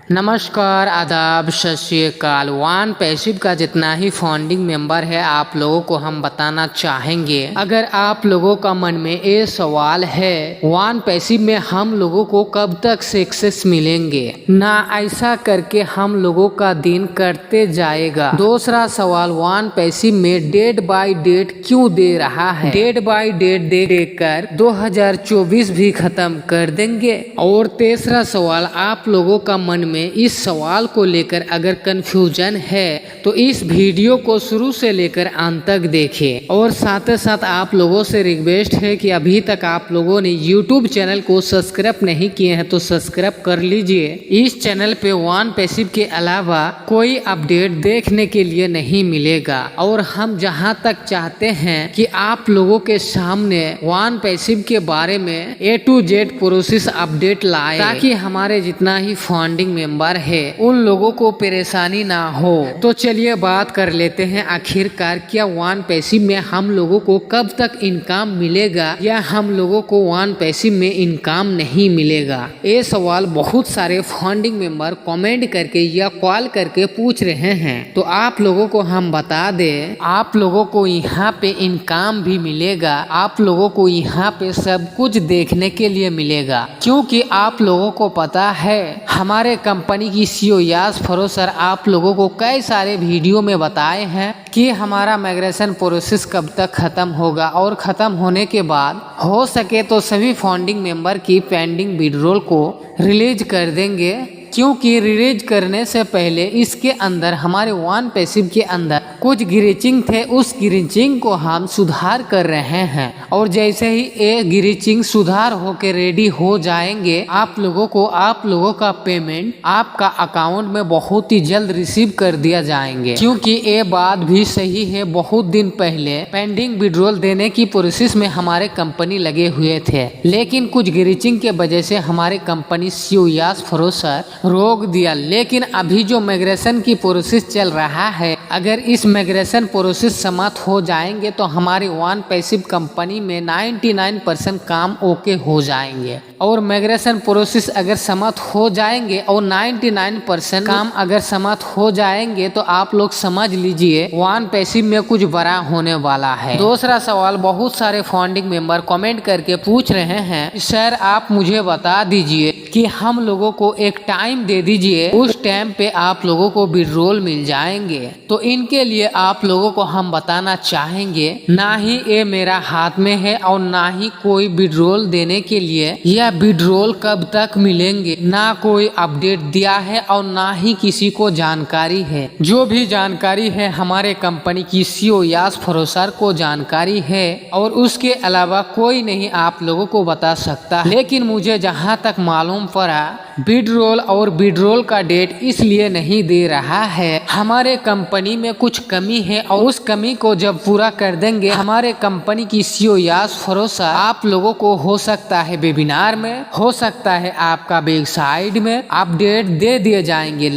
नमस्कार, आदाब, सत श्री अकाल। वान पैसिव का जितना ही फाउंडिंग मेंबर है आप लोगों को हम बताना चाहेंगे। अगर आप लोगों का मन में ये सवाल है वान पैसिव में हम लोगों को कब तक सक्सेस मिलेंगे, ना ऐसा करके हम लोगों का दिन कटते जाएगा। दूसरा सवाल, वान पैसिव में डेट बाय डेट क्यों दे रहा है, डेट बाय डेट दे देकर 2024 भी खत्म कर देंगे। और तीसरा सवाल, आप लोगों का मन में इस सवाल को लेकर अगर कंफ्यूजन है तो इस वीडियो को शुरू से लेकर अंत तक देखें। और साथ ही साथ आप लोगों से रिक्वेस्ट है कि अभी तक आप लोगों ने YouTube चैनल को सब्सक्राइब नहीं किए हैं तो सब्सक्राइब कर लीजिए। इस चैनल पे वान पैसिव के अलावा कोई अपडेट देखने के लिए नहीं मिलेगा। और हम जहां तक चाहते हैं कि आप लोगों के सामने वान पैसिव के बारे में A to Z process update लाए, ताकि हमारे जितना ही फंडिंग मेंबर है उन लोगों को परेशानी ना हो। तो चलिए बात कर लेते हैं, आखिरकार क्या वान पैसिव में हम लोगों को कब तक इनकम मिलेगा या हम लोगों को वान पैसिव में इनकम नहीं मिलेगा। ये सवाल बहुत सारे फंडिंग मेंबर कमेंट करके या कॉल करके पूछ रहे हैं। तो आप लोगों को हम बता दें, आप लोगों को यहाँ पे इनकम भी मिलेगा, आप लोगों को यहाँ पे सब कुछ देखने के लिए मिलेगा। क्योंकि आप लोगों को पता है हमारे कंपनी की CEO यास फरोसर आप लोगों को कई सारे वीडियो में बताए हैं कि हमारा माइग्रेशन प्रोसेस कब तक खत्म होगा, और खत्म होने के बाद हो सके तो सभी फंडिंग मेंबर की पेंडिंग विड्रॉल को रिलीज कर देंगे। क्योंकि रिलीज करने से पहले इसके अंदर हमारे वान पैसिव के अंदर कुछ ग्लिचिंग थे, उस ग्लिचिंग को हम सुधार कर रहे हैं। और जैसे ही ये ग्लिचिंग सुधार होके रेडी हो जाएंगे आप लोगों का पेमेंट आपका अकाउंट में बहुत ही जल्द रिसीव कर दिया जाएंगे। क्योंकि ये बात भी सही है, बहुत दिन पहले पेंडिंग विड्रॉल देने की प्रोसेस में हमारे कंपनी लगे हुए थे, लेकिन कुछ ग्लिचिंग के वजह से हमारे कंपनी CEO यास फरोसर रोक दिया। लेकिन अभी जो माइग्रेशन की प्रोसेस चल रहा है, अगर इस माइग्रेशन प्रोसेस समाप्त हो जाएंगे तो हमारी वान पैसिव कंपनी में 99% काम ओके हो जाएंगे। और माइग्रेशन प्रोसेस अगर समाप्त हो जाएंगे और 99% काम अगर समाप्त हो जाएंगे तो आप लोग समझ लीजिए वान पैसिव में कुछ बड़ा होने वाला है। दूसरा सवाल, बहुत सारे फंडिंग मेंबर कमेंट करके पूछ रहे हैं, सर आप मुझे बता दीजिए कि हम लोगों को एक टाइम दे दीजिए, उस टाइम पे आप लोगों को विड्रॉल मिल जाएंगे। तो इनके लिए आप लोगों को हम बताना चाहेंगे, ना ही ये मेरा हाथ में है और ना ही कोई विड्रॉल देने के लिए या विड्रॉल कब तक मिलेंगे ना कोई अपडेट दिया है और ना ही किसी को जानकारी है। जो भी जानकारी है हमारे कंपनी की CEO यास फरोसर को जानकारी है, और उसके अलावा कोई नहीं आप लोगों को बता सकता। लेकिन मुझे जहां तक मालूम पड़ा, विड्रॉल और विड्रॉल का डेट इसलिए नहीं दे रहा है, हमारे कंपनी में कुछ कमी है और उस कमी को जब पूरा कर देंगे हमारे कंपनी की CEO यास फरोसर आप लोगों को हो सकता है वेबिनार में, हो सकता है आपका वेबसाइट में अपडेट दे दिए जाएंगे।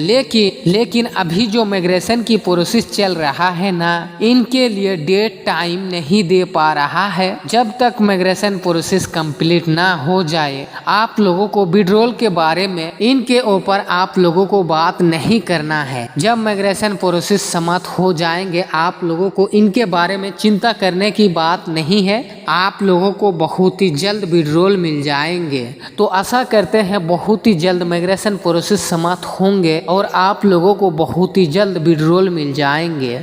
लेकिन अभी जो माइग्रेशन की प्रोसेस चल रहा है ना, इनके लिए डेट टाइम नहीं दे पा रहा है। जब तक माइग्रेशन प्रोसेस कंप्लीट ना हो जाए आप लोगों को विड्रॉल के बारे में इनके ऊपर आप लोगों को बात नहीं करना है। जब माइग्रेशन प्रोसेस समाप्त हो जाएंगे आप लोगों को इनके बारे में चिंता करने की बात नहीं है, आप लोगों को बहुत ही जल्द विड्रॉल मिल जाएंगे। तो आशा करते हैं बहुत ही जल्द माइग्रेशन प्रोसेस समाप्त होंगे और आप लोगों को बहुत ही जल्द विड्रॉल मिल जाएंगे।